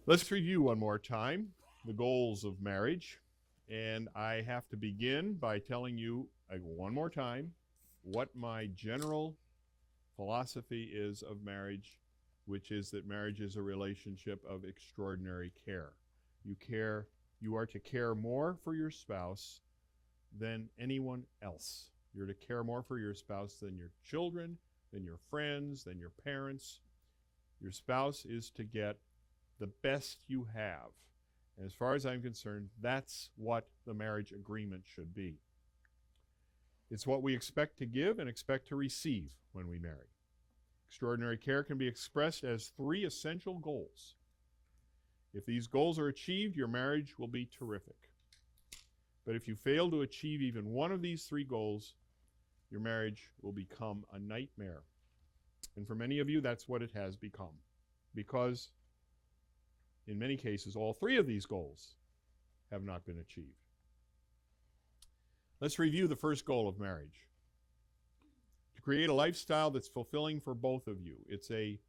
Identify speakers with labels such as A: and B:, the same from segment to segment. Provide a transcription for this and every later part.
A: Let's review one more time the goals of marriage. And I have to begin by telling you one more time what my general philosophy is of marriage, which is that marriage is a relationship of extraordinary care. You are to care more for your spouse than anyone else. You're to care more for your spouse than your children, than your friends, than your parents. Your spouse is to get the best you have. And as far as I'm concerned, that's what the marriage agreement should be. It's what we expect to give and expect to receive when we marry. Extraordinary care can be expressed as three essential goals. If these goals are achieved, your marriage will be terrific. But if you fail to achieve even one of these three goals, your marriage will become a nightmare. And for many of you, that's what it has become. Because in many cases, all three of these goals have not been achieved. Let's review the first goal of marriage. To create a lifestyle that's fulfilling for both of you. It's an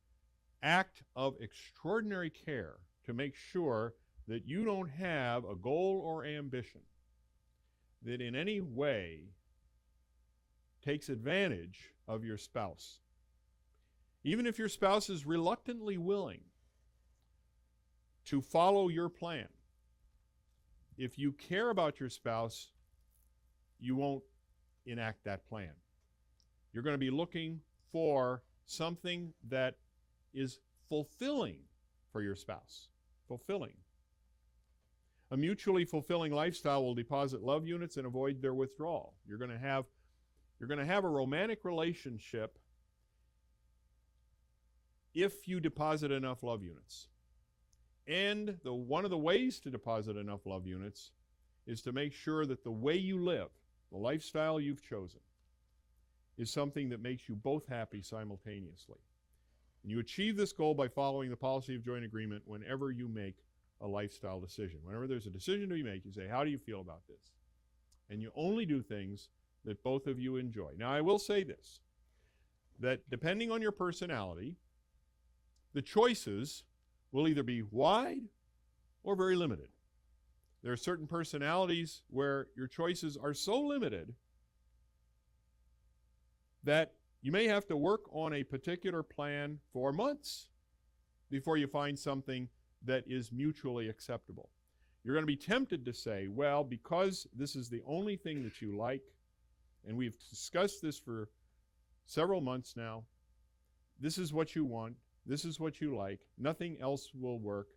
A: act of extraordinary care to make sure that you don't have a goal or ambition that in any way takes advantage of your spouse. Even if your spouse is reluctantly willing to follow your plan, if you care about your spouse, you won't enact that plan. You're going to be looking for something that is fulfilling for your spouse. Fulfilling. A mutually fulfilling lifestyle will deposit love units and avoid their withdrawal. You're going to have a romantic relationship if you deposit enough love units. And one of the ways to deposit enough love units is to make sure that the way you live, the lifestyle you've chosen, is something that makes you both happy simultaneously. And you achieve this goal by following the policy of joint agreement whenever you make a lifestyle decision. Whenever there's a decision to be made, you say, how do you feel about this? And you only do things that both of you enjoy. Now, I will say this, that depending on your personality, the choices will either be wide or very limited. There are certain personalities where your choices are so limited that you may have to work on a particular plan for months before you find something that is mutually acceptable. You're going to be tempted to say, well, because this is the only thing that you like, and we've discussed this for several months now, this is what you want, this is what you like, nothing else will work,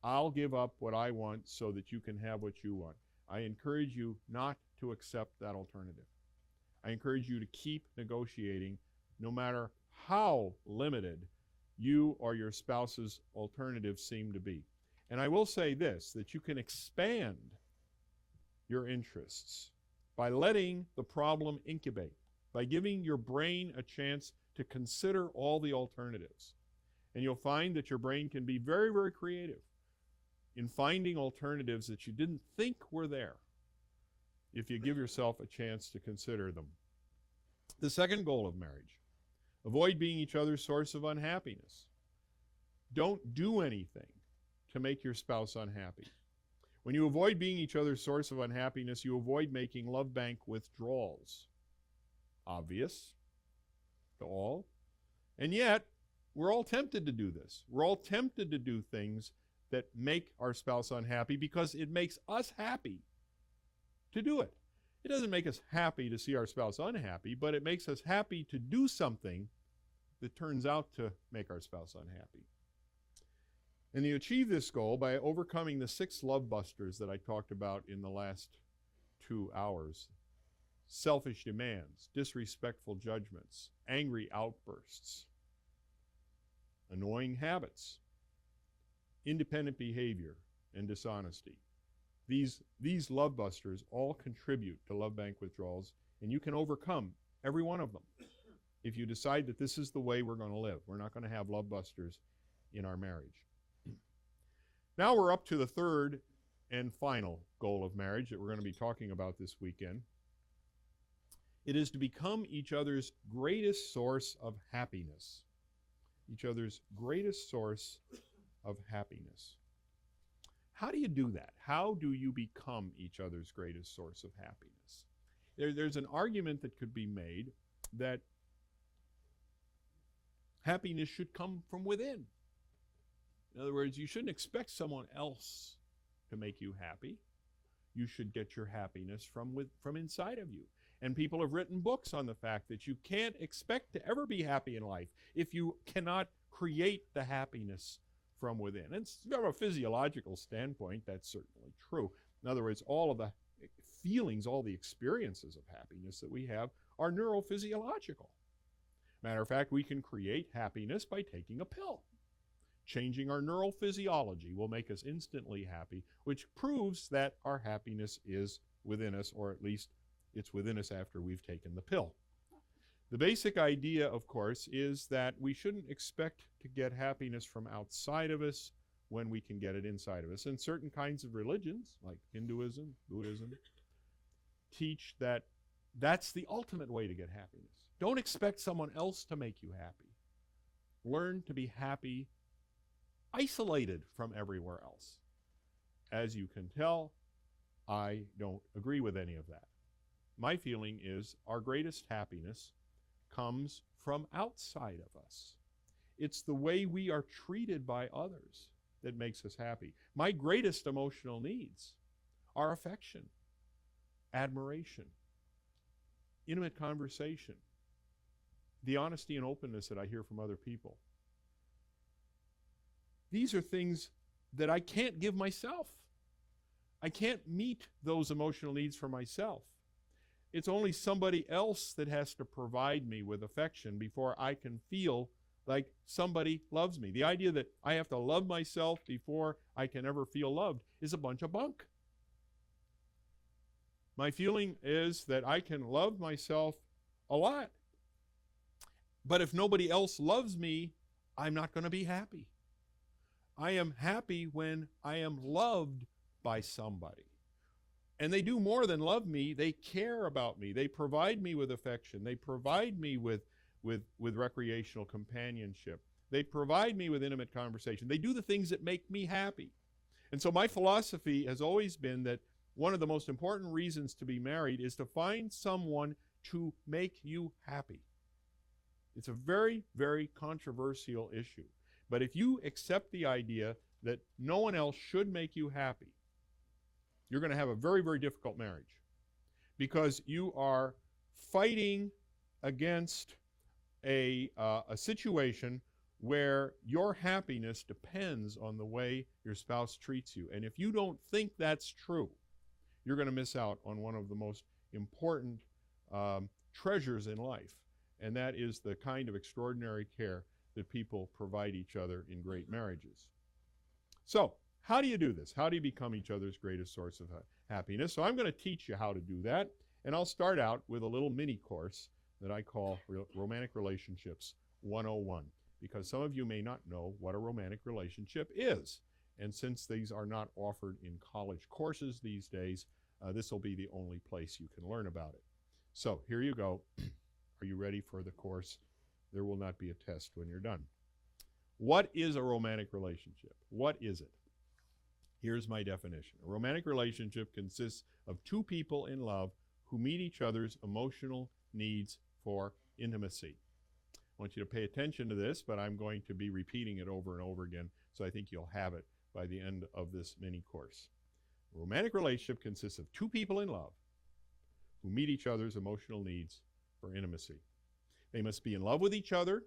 A: I'll give up what I want so that you can have what you want. I encourage you not to accept that alternative. I encourage you to keep negotiating no matter how limited you or your spouse's alternatives seem to be. And I will say this, that you can expand your interests by letting the problem incubate, by giving your brain a chance to consider all the alternatives. And you'll find that your brain can be very, very creative in finding alternatives that you didn't think were there if you give yourself a chance to consider them. The second goal of marriage, avoid being each other's source of unhappiness. Don't do anything to make your spouse unhappy. When you avoid being each other's source of unhappiness, you avoid making love bank withdrawals. Obvious to all. And yet, we're all tempted to do this. We're all tempted to do things that make our spouse unhappy because it makes us happy to do it. It doesn't make us happy to see our spouse unhappy, but it makes us happy to do something that turns out to make our spouse unhappy. And you achieve this goal by overcoming the 6 love busters that I talked about in the last 2 hours. Selfish demands, disrespectful judgments, angry outbursts, annoying habits, independent behavior, and dishonesty. These love busters all contribute to love bank withdrawals, and you can overcome every one of them if you decide that this is the way we're going to live. We're not going to have love busters in our marriage. Now we're up to the third and final goal of marriage that we're going to be talking about this weekend. It is to become each other's greatest source of happiness. Each other's greatest source of happiness. How do you do that? How do you become each other's greatest source of happiness? There's an argument that could be made that happiness should come from within. In other words, you shouldn't expect someone else to make you happy. You should get your happiness from inside of you. And people have written books on the fact that you can't expect to ever be happy in life if you cannot create the happiness from within. And from a physiological standpoint, that's certainly true. In other words, all of the feelings, all the experiences of happiness that we have are neurophysiological. Matter of fact, we can create happiness by taking a pill. Changing our neural physiology will make us instantly happy, which proves that our happiness is within us, or at least it's within us after we've taken the pill. The basic idea, of course, is that we shouldn't expect to get happiness from outside of us when we can get it inside of us. And certain kinds of religions, like Hinduism, Buddhism, teach that that's the ultimate way to get happiness. Don't expect someone else to make you happy. Learn to be happy isolated from everywhere else. As you can tell, I don't agree with any of that. My feeling is our greatest happiness comes from outside of us. It's the way we are treated by others that makes us happy. My greatest emotional needs are affection, admiration, intimate conversation, the honesty and openness that I hear from other people. These are things that I can't give myself. I can't meet those emotional needs for myself. It's only somebody else that has to provide me with affection before I can feel like somebody loves me. The idea that I have to love myself before I can ever feel loved is a bunch of bunk. My feeling is that I can love myself a lot. But if nobody else loves me, I'm not going to be happy. I am happy when I am loved by somebody. And they do more than love me. They care about me. They provide me with affection. They provide me with recreational companionship. They provide me with intimate conversation. They do the things that make me happy. And so my philosophy has always been that one of the most important reasons to be married is to find someone to make you happy. It's a very, very controversial issue. But if you accept the idea that no one else should make you happy, you're going to have a very, very difficult marriage, because you are fighting against a situation where your happiness depends on the way your spouse treats you. And if you don't think that's true, you're going to miss out on one of the most important treasures in life, and that is the kind of extraordinary care that people provide each other in great marriages. So, how do you do this? How do you become each other's greatest source of happiness? So I'm going to teach you how to do that, and I'll start out with a little mini course that I call Romantic Relationships 101, because some of you may not know what a romantic relationship is. And since these are not offered in college courses these days, this will be the only place you can learn about it. So here you go. Are you ready for the course? There will not be a test when you're done. What is a romantic relationship? What is it? Here's my definition. A romantic relationship consists of two people in love who meet each other's emotional needs for intimacy. I want you to pay attention to this, but I'm going to be repeating it over and over again, so I think you'll have it by the end of this mini course. A romantic relationship consists of two people in love who meet each other's emotional needs for intimacy. They must be in love with each other,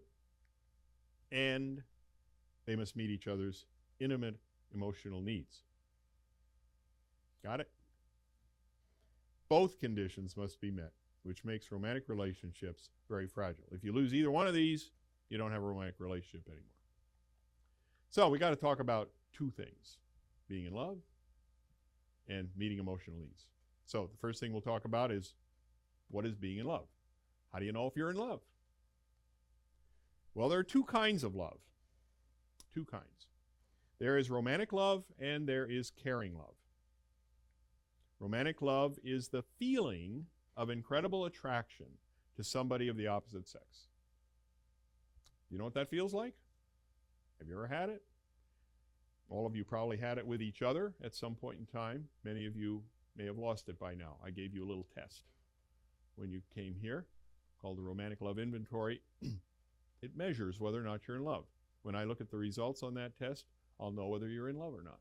A: and they must meet each other's intimate emotional needs. Got it? Both conditions must be met, which makes romantic relationships very fragile. If you lose either one of these, you don't have a romantic relationship anymore. So we got to talk about two things: being in love and meeting emotional needs. So the first thing we'll talk about is, what is being in love? How do you know if you're in love? Well, there are two kinds of love. Two kinds. There is romantic love and there is caring love. Romantic love is the feeling of incredible attraction to somebody of the opposite sex. You know what that feels like? Have you ever had it? All of you probably had it with each other at some point in time. Many of you may have lost it by now. I gave you a little test when you came here called the Romantic Love Inventory. It measures whether or not you're in love. When I look at the results on that test, I'll know whether you're in love or not.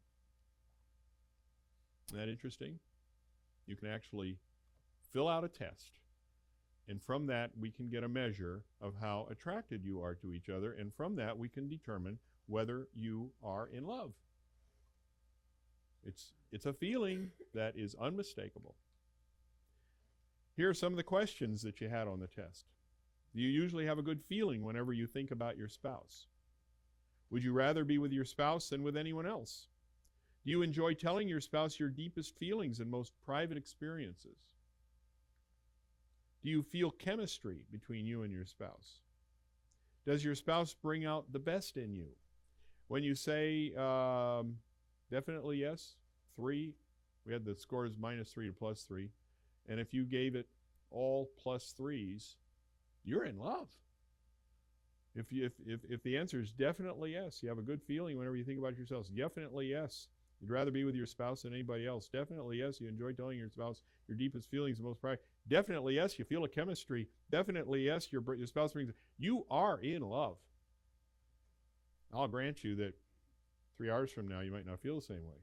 A: Isn't that interesting? You can actually fill out a test, and from that we can get a measure of how attracted you are to each other, and from that we can determine whether you are in love. It's a feeling that is unmistakable. Here are some of the questions that you had on the test. Do you usually have a good feeling whenever you think about your spouse? Would you rather be with your spouse than with anyone else? Do you enjoy telling your spouse your deepest feelings and most private experiences? Do you feel chemistry between you and your spouse? Does your spouse bring out the best in you? When you say definitely yes, 3, we had the scores -3 to +3, and if you gave it all +3s, you're in love. If the answer is definitely yes, you have a good feeling whenever you think about yourselves. Definitely yes. You'd rather be with your spouse than anybody else. Definitely yes, you enjoy telling your spouse your deepest feelings and most private. Definitely yes, you feel a chemistry. Definitely yes, your spouse brings. You are in love. I'll grant you that 3 hours from now you might not feel the same way.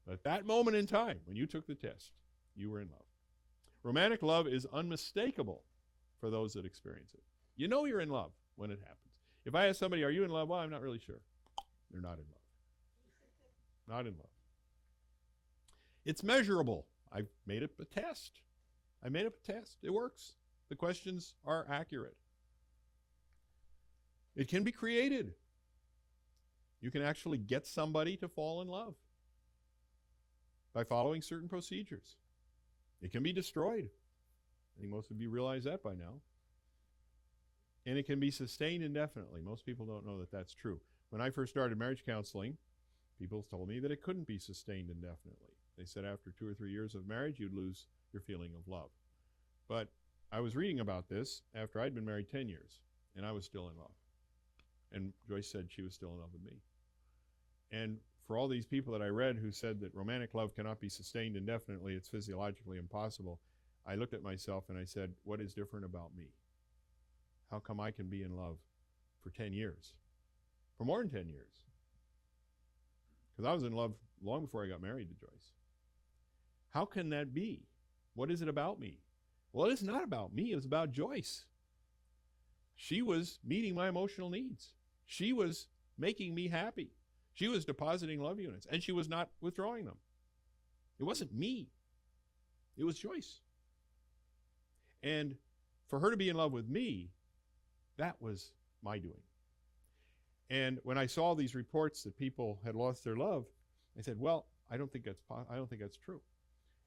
A: But at that moment in time, when you took the test, you were in love. Romantic love is unmistakable for those that experience it. You know you're in love when it happens. If I ask somebody, are you in love? Well, I'm not really sure. They're not in love. Not in love. It's measurable. I've made up a test. I made up a test. It works. The questions are accurate. It can be created. You can actually get somebody to fall in love by following certain procedures. It can be destroyed. I think most of you realize that by now. And it can be sustained indefinitely. Most people don't know that that's true. When I first started marriage counseling, people told me that it couldn't be sustained indefinitely. They said after 2 or 3 years of marriage, you'd lose your feeling of love. But I was reading about this after I'd been married 10 years, and I was still in love. And Joyce said she was still in love with me. And for all these people that I read who said that romantic love cannot be sustained indefinitely, it's physiologically impossible, I looked at myself and I said, what is different about me? How come I can be in love for 10 years? For more than 10 years? Because I was in love long before I got married to Joyce. How can that be? What is it about me? Well, it's not about me. It was about Joyce. She was meeting my emotional needs. She was making me happy. She was depositing love units, and she was not withdrawing them. It wasn't me. It was Joyce. And for her to be in love with me, that was my doing. And when I saw these reports that people had lost their love, I said, well, I don't think that's true.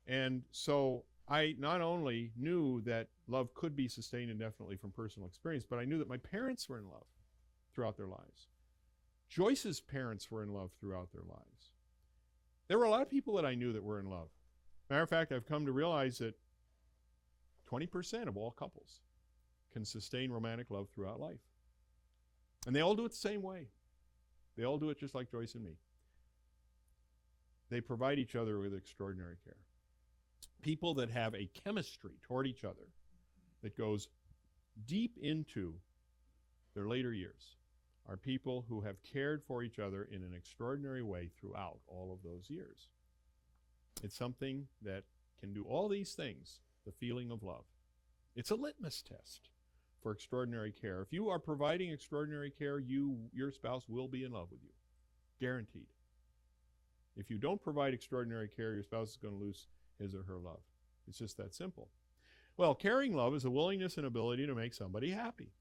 A: And so I not only knew that love could be sustained indefinitely from personal experience, but I knew that my parents were in love throughout their lives. Joyce's parents were in love throughout their lives. There were a lot of people that I knew that were in love. Matter of fact, I've come to realize that 20% of all couples can sustain romantic love throughout life. And they all do it the same way. They all do it just like Joyce and me. They provide each other with extraordinary care. People that have a chemistry toward each other that goes deep into their later years are people who have cared for each other in an extraordinary way throughout all of those years. It's something that can do all these things, the feeling of love. It's a litmus test for extraordinary care. If you are providing extraordinary care, your spouse will be in love with you. Guaranteed. If you don't provide extraordinary care, your spouse is going to lose his or her love. It's just that simple. Well, caring love is a willingness and ability to make somebody happy.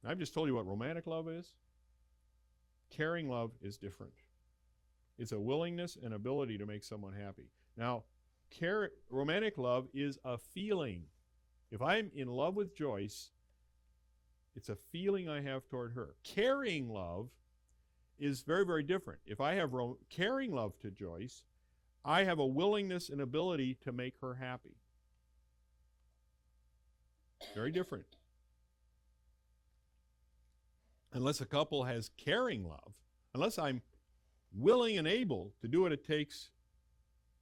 A: I've just told you what romantic love is. Caring love is different. It's a willingness and ability to make someone happy. Now, romantic love is a feeling. If I'm in love with Joyce, it's a feeling I have toward her. Caring love is very, very different. If I have caring love to Joyce, I have a willingness and ability to make her happy. Very different. Unless a couple has caring love, unless I'm willing and able to do what it takes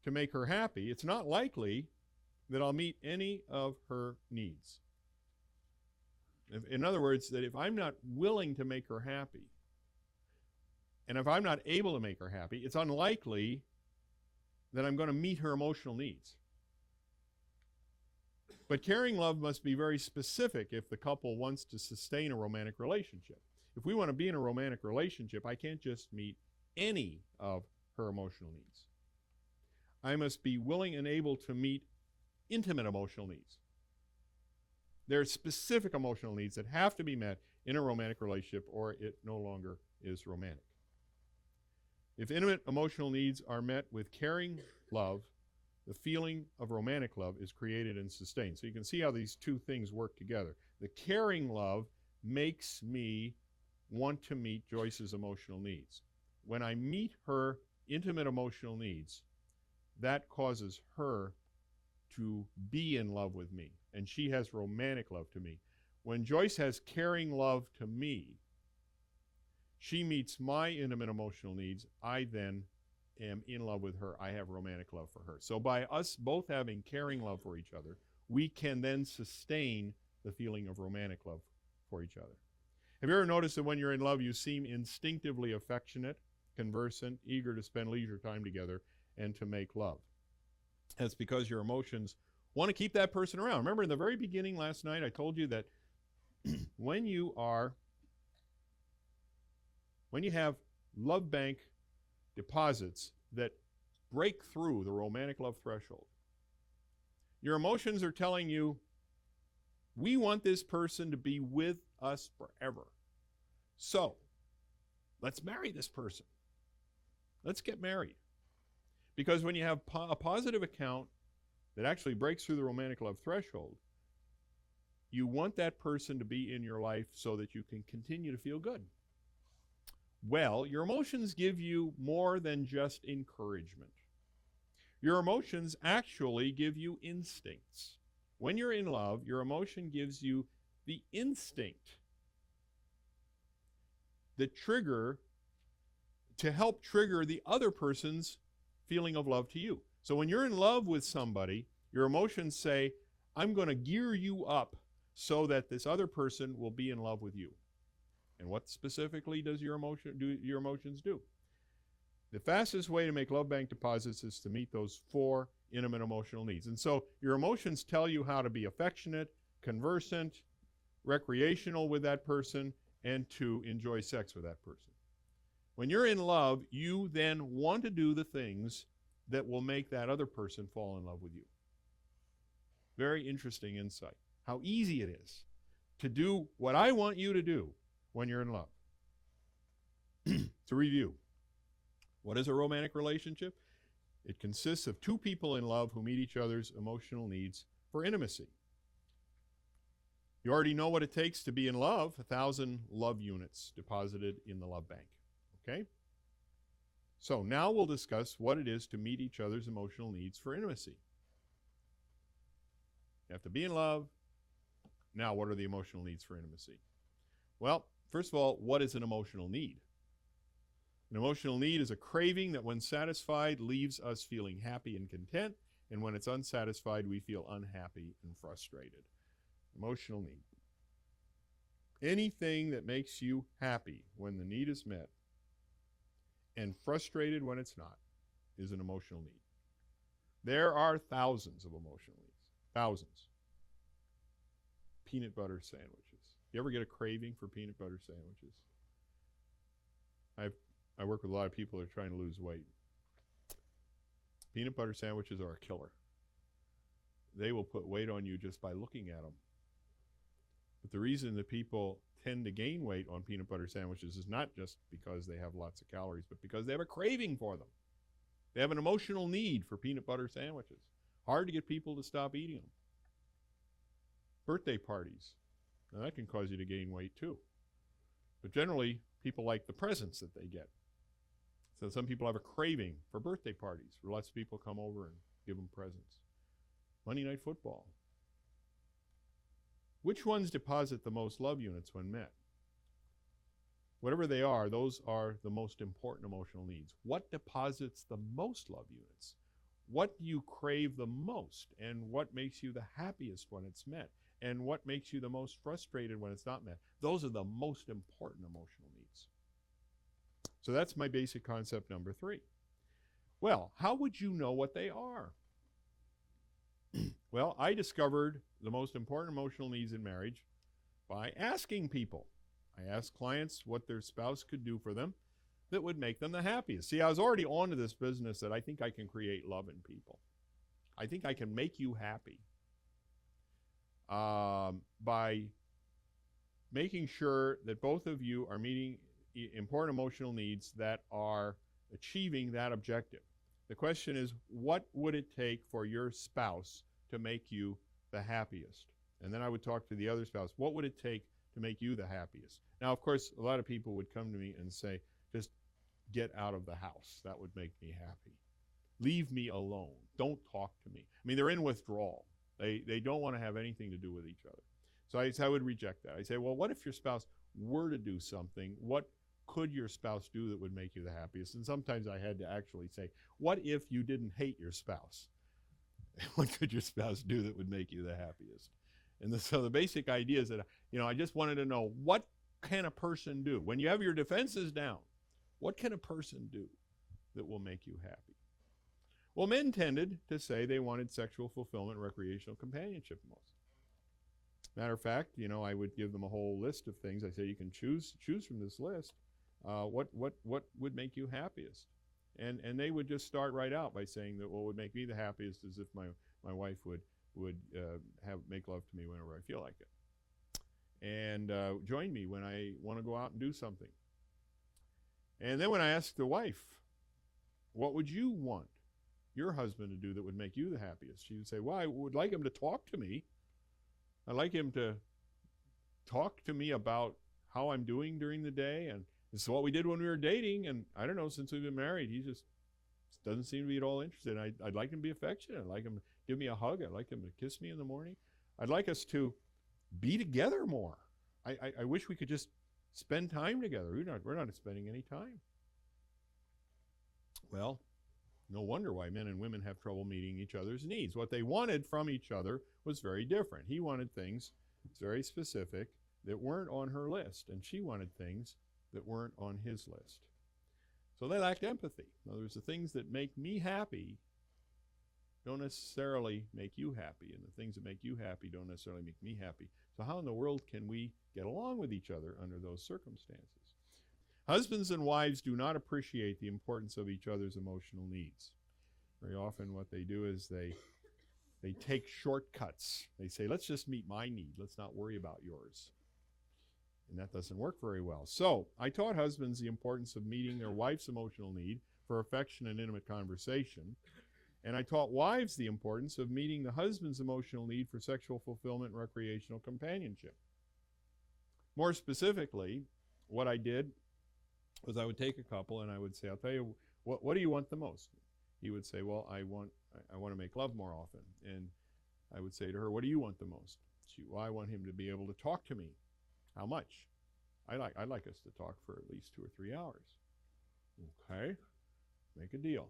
A: to make her happy, it's not likely that I'll meet any of her needs. In other words, that if I'm not willing to make her happy, and if I'm not able to make her happy, it's unlikely that I'm going to meet her emotional needs. But caring love must be very specific if the couple wants to sustain a romantic relationship. If we want to be in a romantic relationship, I can't just meet any of her emotional needs. I must be willing and able to meet intimate emotional needs. There are specific emotional needs that have to be met in a romantic relationship, or it no longer is romantic. If intimate emotional needs are met with caring love, the feeling of romantic love is created and sustained. So you can see how these two things work together. The caring love makes me want to meet Joyce's emotional needs. When I meet her intimate emotional needs, that causes her to be in love with me, and she has romantic love to me. When Joyce has caring love to me, she meets my intimate emotional needs. I then am in love with her. I have romantic love for her. So by us both having caring love for each other, we can then sustain the feeling of romantic love for each other. Have you ever noticed that when you're in love, you seem instinctively affectionate, conversant, eager to spend leisure time together and to make love? That's because your emotions want to keep that person around. Remember in the very beginning last night, I told you that when you have love bank deposits that break through the romantic love threshold, your emotions are telling you, we want this person to be with us forever. So, let's marry this person. Let's get married. Because when you have a positive account that actually breaks through the romantic love threshold, you want that person to be in your life so that you can continue to feel good. Well, your emotions give you more than just encouragement. Your emotions actually give you instincts. When you're in love, your emotion gives you the instinct, the trigger to help trigger the other person's feeling of love to you. So when you're in love with somebody, your emotions say, I'm going to gear you up so that this other person will be in love with you. And what specifically does your emotions do? The fastest way to make love bank deposits is to meet those 4 intimate emotional needs. And so your emotions tell you how to be affectionate, conversant, recreational with that person, and to enjoy sex with that person. When you're in love, you then want to do the things that will make that other person fall in love with you. Very interesting insight. How easy it is to do what I want you to do when you're in love. To review, what is a romantic relationship? It consists of 2 people in love who meet each other's emotional needs for intimacy. You already know what it takes to be in love, 1,000 love units deposited in the love bank. Okay? So now we'll discuss what it is to meet each other's emotional needs for intimacy. You have to be in love. Now, what are the emotional needs for intimacy? Well, first of all, what is an emotional need? An emotional need is a craving that when satisfied leaves us feeling happy and content, and when it's unsatisfied, we feel unhappy and frustrated. Emotional need. Anything that makes you happy when the need is met and frustrated when it's not is an emotional need. There are thousands of emotional needs. Thousands. Peanut butter sandwiches. You ever get a craving for peanut butter sandwiches? I work with a lot of people that are trying to lose weight. Peanut butter sandwiches are a killer. They will put weight on you just by looking at them. But the reason that people tend to gain weight on peanut butter sandwiches is not just because they have lots of calories, but because they have a craving for them. They have an emotional need for peanut butter sandwiches. Hard to get people to stop eating them. Birthday parties. Now that can cause you to gain weight too. But generally, people like the presents that they get. So some people have a craving for birthday parties, where lots of people come over and give them presents. Monday Night Football. Which ones deposit the most love units when met? whatever they are, those are the most important emotional needs. What deposits the most love units? What do you crave the most? And what makes you the happiest when it's met? And what makes you the most frustrated when it's not met? Those are the most important emotional needs. So that's my basic concept number 3. Well, how would you know what they are? Well, I discovered the most important emotional needs in marriage by asking people. I asked clients what their spouse could do for them that would make them the happiest. See, I was already on to this business that I think I can create love in people. I think I can make you happy by making sure that both of you are meeting important emotional needs that are achieving that objective. The question is, what would it take for your spouse to make you the happiest? And then I would talk to the other spouse, what would it take to make you the happiest? Now, of course, a lot of people would come to me and say, just get out of the house. That would make me happy. Leave me alone. Don't talk to me. I mean, they're in withdrawal. They don't want to have anything to do with each other. So I would reject that. I say, well, what if your spouse were to do something? What could your spouse do that would make you the happiest? And sometimes I had to actually say, what if you didn't hate your spouse? What could your spouse do that would make you the happiest? And so the basic idea is that, I just wanted to know, what can a person do? When you have your defenses down, what can a person do that will make you happy? Well, men tended to say they wanted sexual fulfillment, recreational companionship most. Matter of fact, I would give them a whole list of things. I say, you can choose from this list. What would make you happiest? And they would just start right out by saying that what would make me the happiest is if my wife would make love to me whenever I feel like it, and join me when I want to go out and do something. And then when I asked the wife, what would you want your husband to do that would make you the happiest? She would say, well, I would like him to talk to me. I'd like him to talk to me about how I'm doing during the day. And this is what we did when we were dating. And I don't know, since we've been married, he just doesn't seem to be at all interested. I'd like him to be affectionate. I'd like him to give me a hug. I'd like him to kiss me in the morning. I'd like us to be together more. I wish we could just spend time together. We're not spending any time. Well, no wonder why men and women have trouble meeting each other's needs. What they wanted from each other was very different. He wanted things very specific that weren't on her list, and she wanted things that weren't on his list. So they lacked empathy. In other words, the things that make me happy don't necessarily make you happy, and the things that make you happy don't necessarily make me happy. So how in the world can we get along with each other under those circumstances? Husbands and wives do not appreciate the importance of each other's emotional needs. Very often what they do is they take shortcuts. They say, let's just meet my need. Let's not worry about yours. And that doesn't work very well. So I taught husbands the importance of meeting their wife's emotional need for affection and intimate conversation. And I taught wives the importance of meeting the husband's emotional need for sexual fulfillment and recreational companionship. More specifically, what I did was I would take a couple and I would say, I'll tell you, what do you want the most? He would say, well, I want to make love more often. And I would say to her, what do you want the most? Well, I want him to be able to talk to me. How much? I'd like us to talk for at least 2 or 3 hours. Okay, make a deal.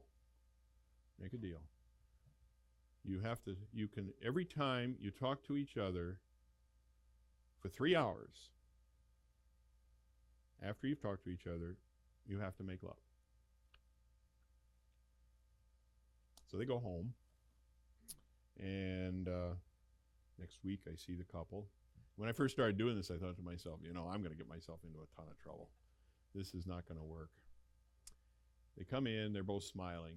A: Make a deal. You can, every time you talk to each other for 3 hours, after you've talked to each other, you have to make love. So they go home, and next week I see the couple. When I first started doing this, I thought to myself, I'm going to get myself into a ton of trouble. This is not going to work. They come in, they're both smiling.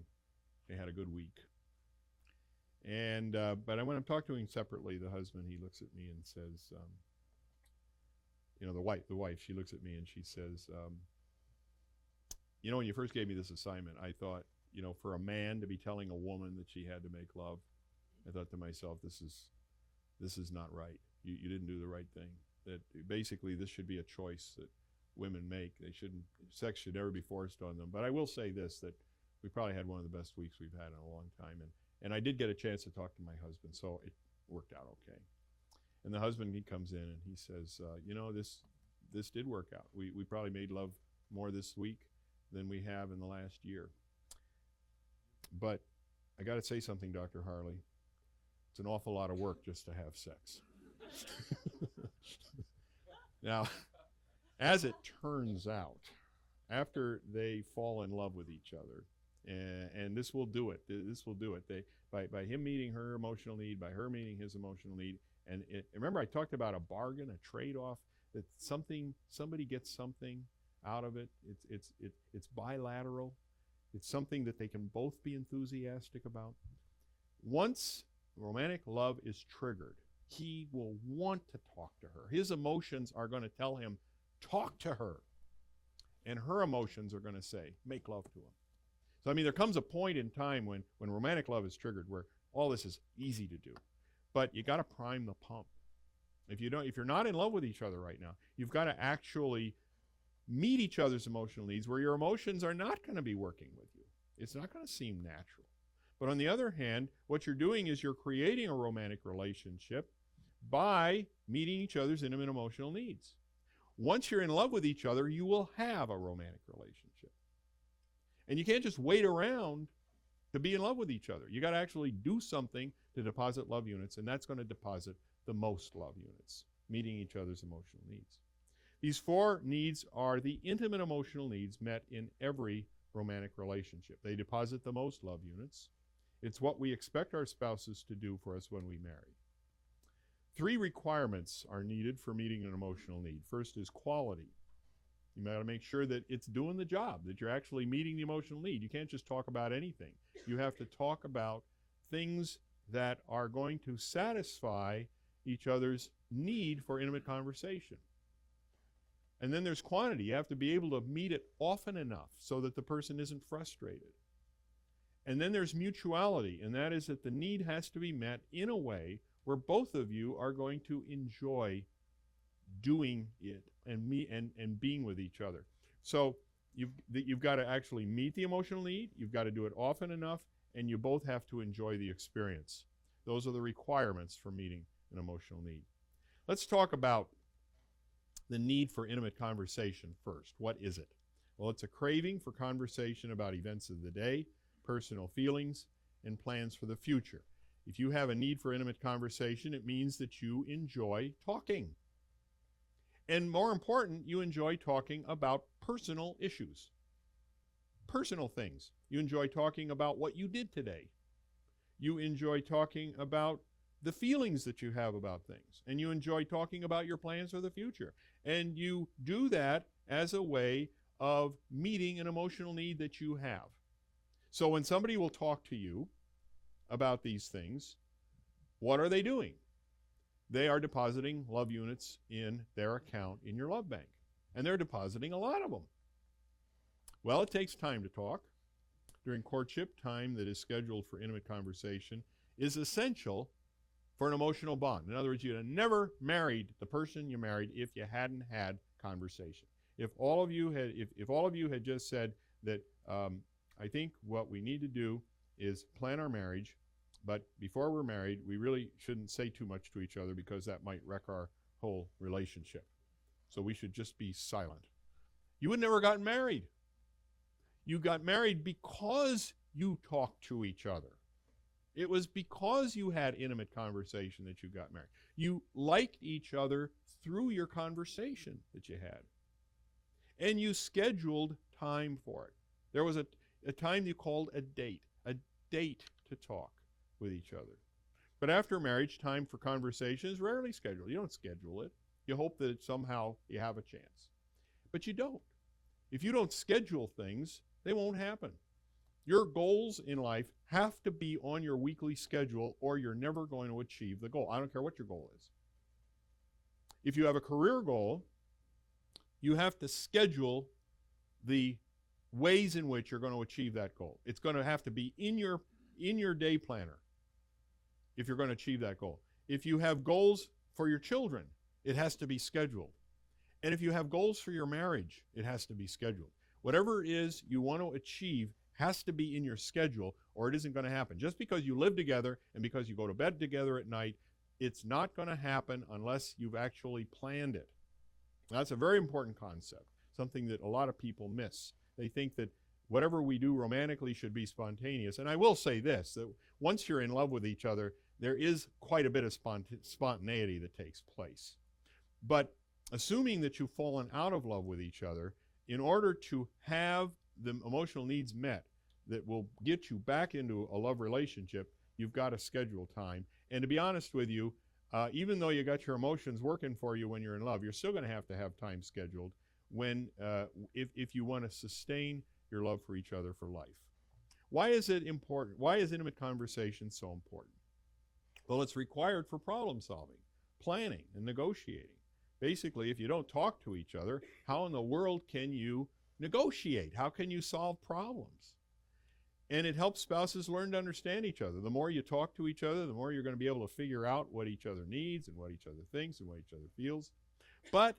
A: They had a good week. And but when I'm talking to him separately, the husband, he looks at me and says, the wife, she looks at me and she says, when you first gave me this assignment, I thought, for a man to be telling a woman that she had to make love, I thought to myself, this is not right. You didn't do the right thing. That basically this should be a choice that women make. Sex should never be forced on them. But I will say this, that we probably had one of the best weeks we've had in a long time. And I did get a chance to talk to my husband, so it worked out okay. And the husband, he comes in and he says, this did work out. We probably made love more this week than we have in the last year. But I got to say something, Dr. Harley. It's an awful lot of work just to have sex. Now, as it turns out, after they fall in love with each other, and this will do it. This will do it. By him meeting her emotional need, by her meeting his emotional need, and remember I talked about a bargain, a trade-off, that somebody gets something out of it. It's bilateral. It's something that they can both be enthusiastic about. Once romantic love is triggered, he will want to talk to her. His emotions are going to tell him, talk to her. And her emotions are going to say, make love to him. So, I mean, there comes a point in time when romantic love is triggered where all this is easy to do. But you got to prime the pump. If you're not in love with each other right now, you've got to actually meet each other's emotional needs where your emotions are not going to be working with you. It's not going to seem natural. But on the other hand, what you're doing is you're creating a romantic relationship by meeting each other's intimate emotional needs. Once you're in love with each other, you will have a romantic relationship. And you can't just wait around to be in love with each other. You got to actually do something to deposit love units, and that's going to deposit the most love units, meeting each other's emotional needs. These 4 needs are the intimate emotional needs met in every romantic relationship. They deposit the most love units. It's what we expect our spouses to do for us when we marry. 3 requirements are needed for meeting an emotional need. First is quality. You got to make sure that it's doing the job, that you're actually meeting the emotional need. You can't just talk about anything. You have to talk about things that are going to satisfy each other's need for intimate conversation. And then there's quantity. You have to be able to meet it often enough so that the person isn't frustrated. And then there's mutuality, and that is that the need has to be met in a way where both of you are going to enjoy doing it and being with each other. So you've got to actually meet the emotional need, you've got to do it often enough, and you both have to enjoy the experience. Those are the requirements for meeting an emotional need. Let's talk about the need for intimate conversation first. What is it? Well, it's a craving for conversation about events of the day, personal feelings, and plans for the future. If you have a need for intimate conversation, it means that you enjoy talking. And more important, you enjoy talking about personal issues, personal things. You enjoy talking about what you did today. You enjoy talking about the feelings that you have about things. And you enjoy talking about your plans for the future. And you do that as a way of meeting an emotional need that you have. So when somebody will talk to you about these things, what are they doing? They are depositing love units in their account in your love bank. And they're depositing a lot of them. Well, it takes time to talk. During courtship, time that is scheduled for intimate conversation is essential for an emotional bond. In other words, you'd have never married the person you married if you hadn't had conversation. If all of you had just said that I think what we need to do is plan our marriage, but before we're married, we really shouldn't say too much to each other because that might wreck our whole relationship. So we should just be silent. You would never have gotten married. You got married because you talked to each other. It was because you had intimate conversation that you got married. You liked each other through your conversation that you had. And you scheduled time for it. There was a time you called a date to talk with each other. But after marriage, time for conversation is rarely scheduled. You don't schedule it. You hope that somehow you have a chance. But you don't. If you don't schedule things, they won't happen. Your goals in life have to be on your weekly schedule or you're never going to achieve the goal. I don't care what your goal is. If you have a career goal, you have to schedule the ways in which you're going to achieve that goal. It's going to have to be in your day planner if you're going to achieve that goal. If you have goals for your children, it has to be scheduled. And if you have goals for your marriage, it has to be scheduled. Whatever it is you want to achieve has to be in your schedule or it isn't going to happen. Just because you live together and because you go to bed together at night, it's not going to happen unless you've actually planned it. That's a very important concept, something that a lot of people miss. They think that whatever we do romantically should be spontaneous. And I will say this, that once you're in love with each other, there is quite a bit of spontaneity that takes place. But assuming that you've fallen out of love with each other, in order to have the emotional needs met that will get you back into a love relationship, you've got to schedule time. And to be honest with you, even though you got your emotions working for you when you're in love, you're still going to have time scheduled when, if you want to sustain your love for each other for life. Why is it important? Why is intimate conversation so important? Well, it's required for problem solving, planning, and negotiating. Basically, if you don't talk to each other, how in the world can you negotiate? How can you solve problems? And it helps spouses learn to understand each other. The more you talk to each other, the more you're going to be able to figure out what each other needs and what each other thinks and what each other feels. But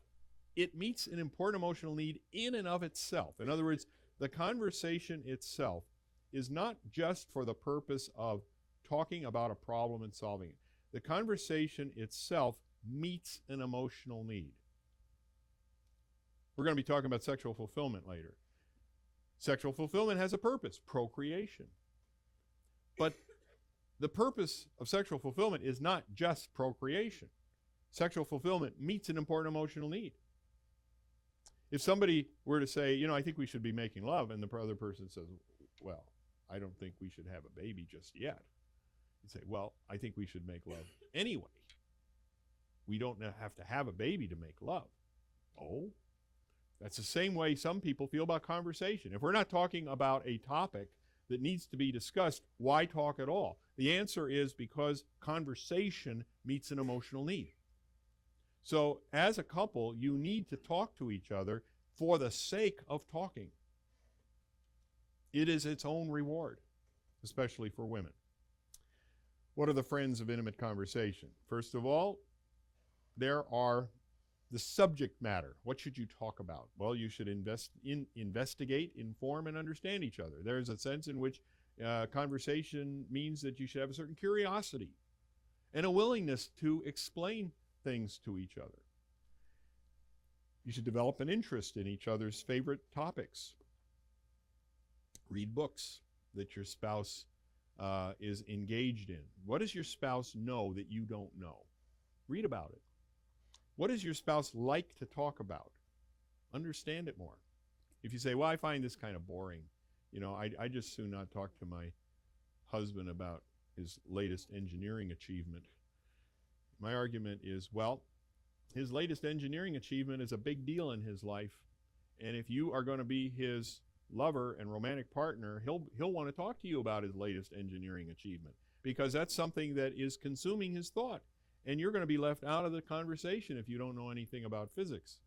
A: it meets an important emotional need in and of itself. In other words, the conversation itself is not just for the purpose of talking about a problem and solving it. The conversation itself meets an emotional need. We're going to be talking about sexual fulfillment later. Sexual fulfillment has a purpose, procreation. But the purpose of sexual fulfillment is not just procreation. Sexual fulfillment meets an important emotional need. If somebody were to say, I think we should be making love, and the other person says, well, I don't think we should have a baby just yet. You say, well, I think we should make love anyway. We don't have to have a baby to make love. Oh, that's the same way some people feel about conversation. If we're not talking about a topic that needs to be discussed, why talk at all? The answer is because conversation meets an emotional need. So as a couple, you need to talk to each other for the sake of talking. It is its own reward, especially for women. What are the friends of intimate conversation? First of all, there are the subject matter. What should you talk about? Well, you should investigate, inform, and understand each other. There's a sense in which conversation means that you should have a certain curiosity and a willingness to explain things to each other. You should develop an interest in each other's favorite topics. Read books that your spouse is engaged in. What does your spouse know that you don't know? Read about it. What does your spouse like to talk about? Understand it more. If you say, well, I find this kind of boring, I just soon not talk to my husband about his latest engineering achievement. My argument is, well, his latest engineering achievement is a big deal in his life. And if you are going to be his lover and romantic partner, he'll want to talk to you about his latest engineering achievement, because that's something that is consuming his thought. And you're going to be left out of the conversation if you don't know anything about physics.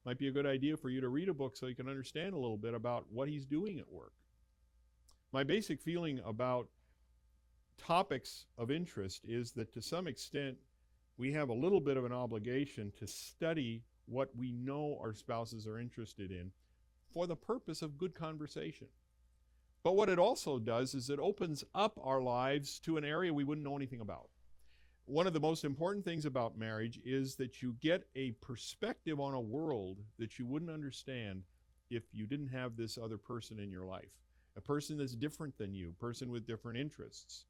A: Might be a good idea for you to read a book so you can understand a little bit about what he's doing at work. My basic feeling about topics of interest is that to some extent we have a little bit of an obligation to study what we know our spouses are interested in for the purpose of good conversation. But what it also does is it opens up our lives to an area we wouldn't know anything about. One of the most important things about marriage is that you get a perspective on a world that you wouldn't understand if you didn't have this other person in your life. A person that's different than you, a person with different interests.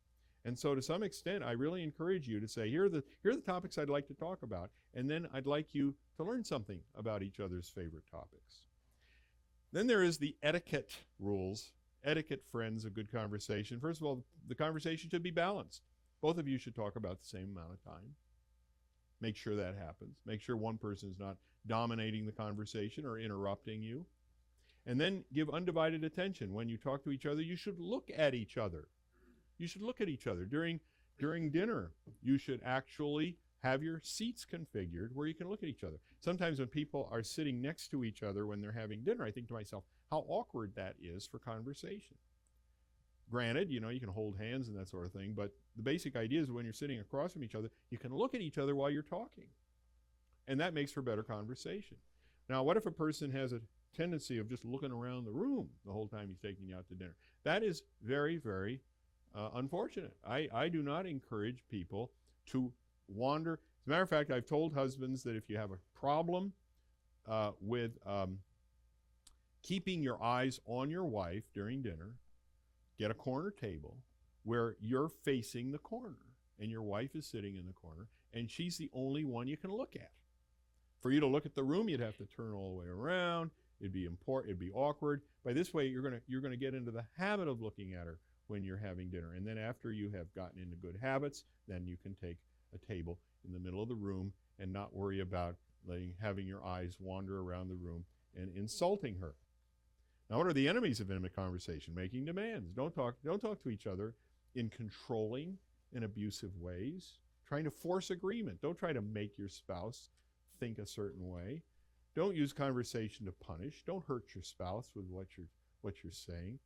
A: And so to some extent, I really encourage you to say, here are the topics I'd like to talk about, and then I'd like you to learn something about each other's favorite topics. Then there is the etiquette rules. Etiquette, friends, of good conversation. First of all, the conversation should be balanced. Both of you should talk about the same amount of time. Make sure that happens. Make sure one person is not dominating the conversation or interrupting you. And then give undivided attention. When you talk to each other, you should look at each other. You should look at each other. During dinner, you should actually have your seats configured where you can look at each other. Sometimes when people are sitting next to each other when they're having dinner, I think to myself, how awkward that is for conversation. Granted, you can hold hands and that sort of thing, but the basic idea is when you're sitting across from each other, you can look at each other while you're talking. And that makes for better conversation. Now, what if a person has a tendency of just looking around the room the whole time he's taking you out to dinner? That is very, very unfortunate. I do not encourage people to wander. As a matter of fact, I've told husbands that if you have a problem keeping your eyes on your wife during dinner. Get a corner table where you're facing the corner and your wife is sitting in the corner and she's the only one you can look at. For you to look at the room, you'd have to turn all the way around. It'd be awkward. By this way, you're gonna get into the habit of looking at her when you're having dinner. And then after you have gotten into good habits, then you can take a table in the middle of the room and not worry about having your eyes wander around the room and insulting her. Now, what are the enemies of intimate conversation? Making demands. Don't talk to each other in controlling and abusive ways. Trying to force agreement. Don't try to make your spouse think a certain way. Don't use conversation to punish. Don't hurt your spouse with what you're saying.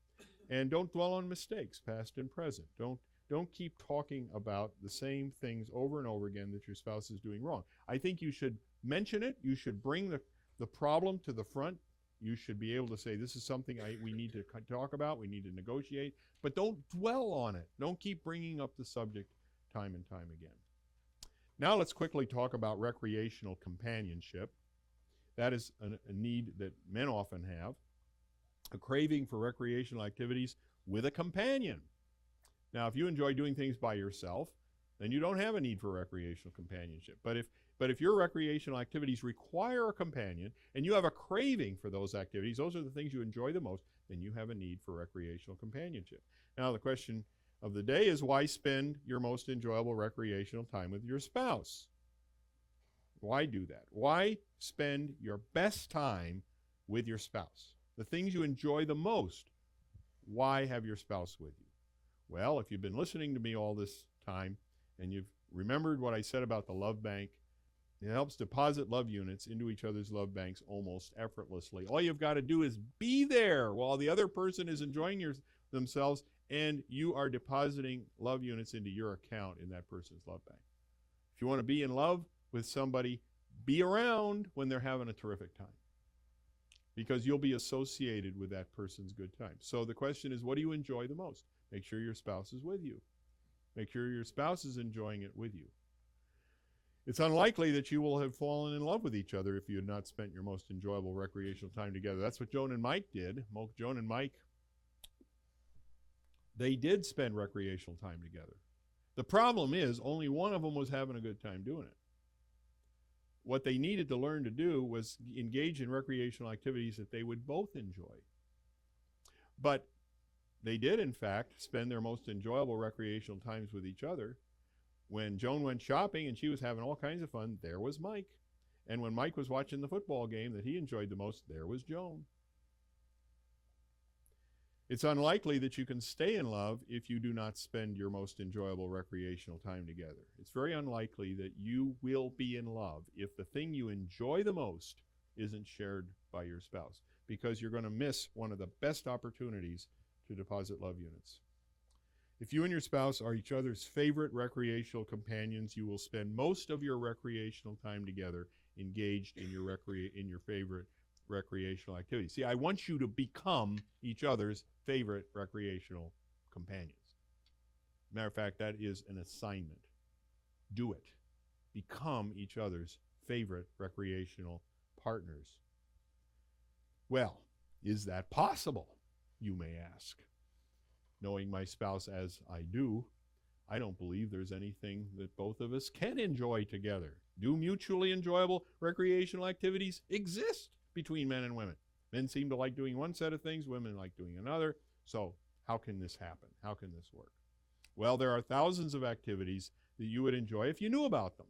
A: And don't dwell on mistakes, past and present. Don't keep talking about the same things over and over again that your spouse is doing wrong. I think you should mention it. You should bring the problem to the front. You should be able to say, this is something we need to talk about, we need to negotiate, but don't dwell on it. Don't keep bringing up the subject time and time again. Now let's quickly talk about recreational companionship. That is a need that men often have, a craving for recreational activities with a companion. Now, if you enjoy doing things by yourself, then you don't have a need for recreational companionship. But if your recreational activities require a companion and you have a craving for those activities, those are the things you enjoy the most, then you have a need for recreational companionship. Now, the question of the day is, why spend your most enjoyable recreational time with your spouse? Why do that? Why spend your best time with your spouse? The things you enjoy the most, why have your spouse with you? Well, if you've been listening to me all this time and you've remembered what I said about the love bank, it helps deposit love units into each other's love banks almost effortlessly. All you've got to do is be there while the other person is enjoying themselves, and you are depositing love units into your account in that person's love bank. If you want to be in love with somebody, be around when they're having a terrific time, because you'll be associated with that person's good time. So the question is, what do you enjoy the most? Make sure your spouse is with you. Make sure your spouse is enjoying it with you. It's unlikely that you will have fallen in love with each other if you had not spent your most enjoyable recreational time together. That's what Joan and Mike did. Joan and Mike, they did spend recreational time together. The problem is only one of them was having a good time doing it. What they needed to learn to do was engage in recreational activities that they would both enjoy. But they did, in fact, spend their most enjoyable recreational times with each other. When Joan went shopping and she was having all kinds of fun, there was Mike. And when Mike was watching the football game that he enjoyed the most, there was Joan. It's unlikely that you can stay in love if you do not spend your most enjoyable recreational time together. It's very unlikely that you will be in love if the thing you enjoy the most isn't shared by your spouse, because you're going to miss one of the best opportunities to deposit love units. If you and your spouse are each other's favorite recreational companions, you will spend most of your recreational time together engaged in your favorite recreational activity. See, I want you to become each other's favorite recreational companions. Matter of fact, that is an assignment. Do it. Become each other's favorite recreational partners. Well, is that possible, you may ask? Knowing my spouse as I do, I don't believe there's anything that both of us can enjoy together. Do mutually enjoyable recreational activities exist between men and women? Men seem to like doing one set of things, women like doing another. So how can this happen? How can this work? Well, there are thousands of activities that you would enjoy if you knew about them.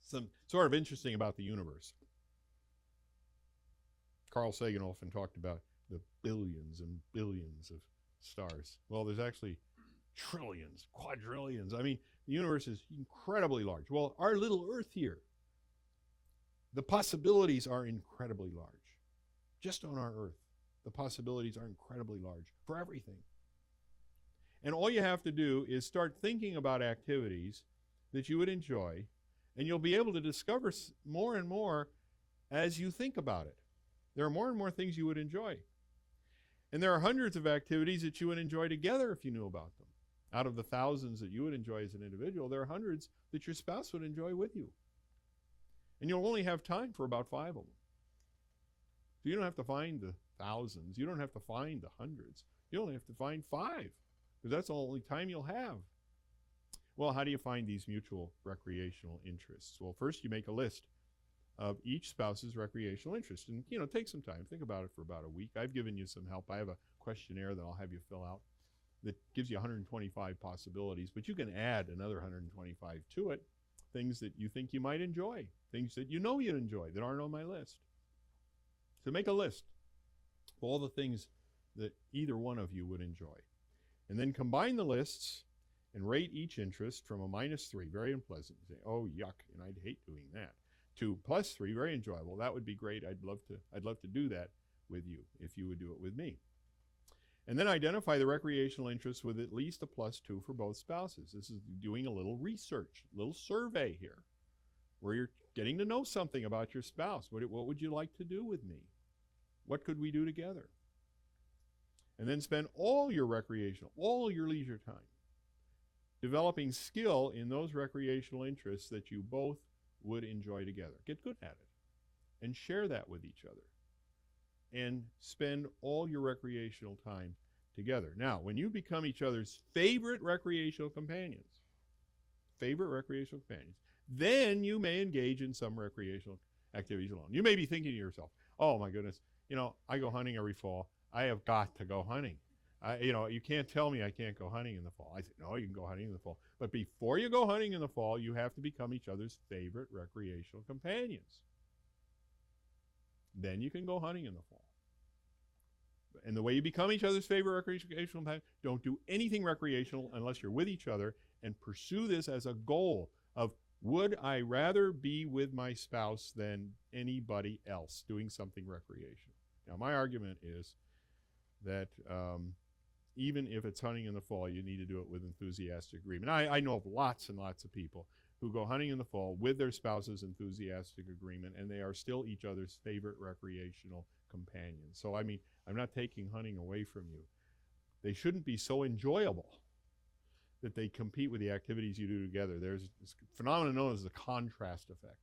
A: Some sort of interesting about the universe. Carl Sagan often talked about the billions and billions of stars. Well, there's actually trillions, quadrillions. I mean, the universe is incredibly large. Well, our little Earth here, the possibilities are incredibly large. Just on our Earth, the possibilities are incredibly large for everything. And all you have to do is start thinking about activities that you would enjoy, and you'll be able to discover more and more as you think about it. There are more and more things you would enjoy. And there are hundreds of activities that you would enjoy together if you knew about them. Out of the thousands that you would enjoy as an individual, there are hundreds that your spouse would enjoy with you. And you'll only have time for about 5 of them. So you don't have to find the thousands. You don't have to find the hundreds. You only have to find 5, because that's the only time you'll have. Well, how do you find these mutual recreational interests? Well, first you make a list of each spouse's recreational interest. And, take some time. Think about it for about a week. I've given you some help. I have a questionnaire that I'll have you fill out that gives you 125 possibilities, but you can add another 125 to it. Things that you think you might enjoy, things that you know you'd enjoy that aren't on my list. So make a list of all the things that either one of you would enjoy. And then combine the lists and rate each interest from a -3, very unpleasant. You say, oh, yuck, and I'd hate doing that, to +3, very enjoyable. That would be great. I'd love to do that with you if you would do it with me. And then identify the recreational interests with at least a +2 for both spouses. This is doing a little research, a little survey here, where you're getting to know something about your spouse. What would you like to do with me? What could we do together? And then spend all your leisure time developing skill in those recreational interests that you both would enjoy together. Get good at it and share that with each other. And spend all your recreational time together. Now, when you become each other's favorite recreational companions, then you may engage in some recreational activities alone. You may be thinking to yourself, oh my goodness, I go hunting every fall. I have got to go hunting. You can't tell me I can't go hunting in the fall. I say, no, you can go hunting in the fall. But before you go hunting in the fall, you have to become each other's favorite recreational companions. Then you can go hunting in the fall. And the way you become each other's favorite recreational companions, don't do anything recreational unless you're with each other, and pursue this as a goal of, would I rather be with my spouse than anybody else doing something recreational? Now, my argument is that even if it's hunting in the fall, you need to do it with enthusiastic agreement. I know of lots and lots of people who go hunting in the fall with their spouse's enthusiastic agreement, and they are still each other's favorite recreational companions. So, I'm not taking hunting away from you. They shouldn't be so enjoyable that they compete with the activities you do together. There's this phenomenon known as the contrast effect.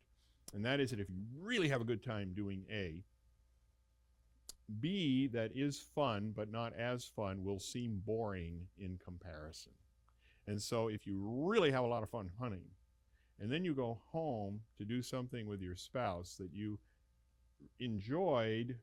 A: And that is that if you really have a good time doing A, B that is fun but not as fun will seem boring in comparison. And so if you really have a lot of fun hunting, and then you go home to do something with your spouse that you enjoyed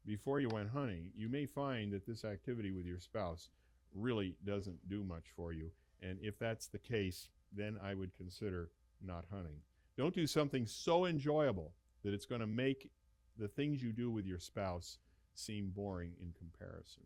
A: before you went hunting, you may find that this activity with your spouse really doesn't do much for you. And if that's the case, then I would consider not hunting. Don't do something so enjoyable that it's going to make the things you do with your spouse seem boring in comparison.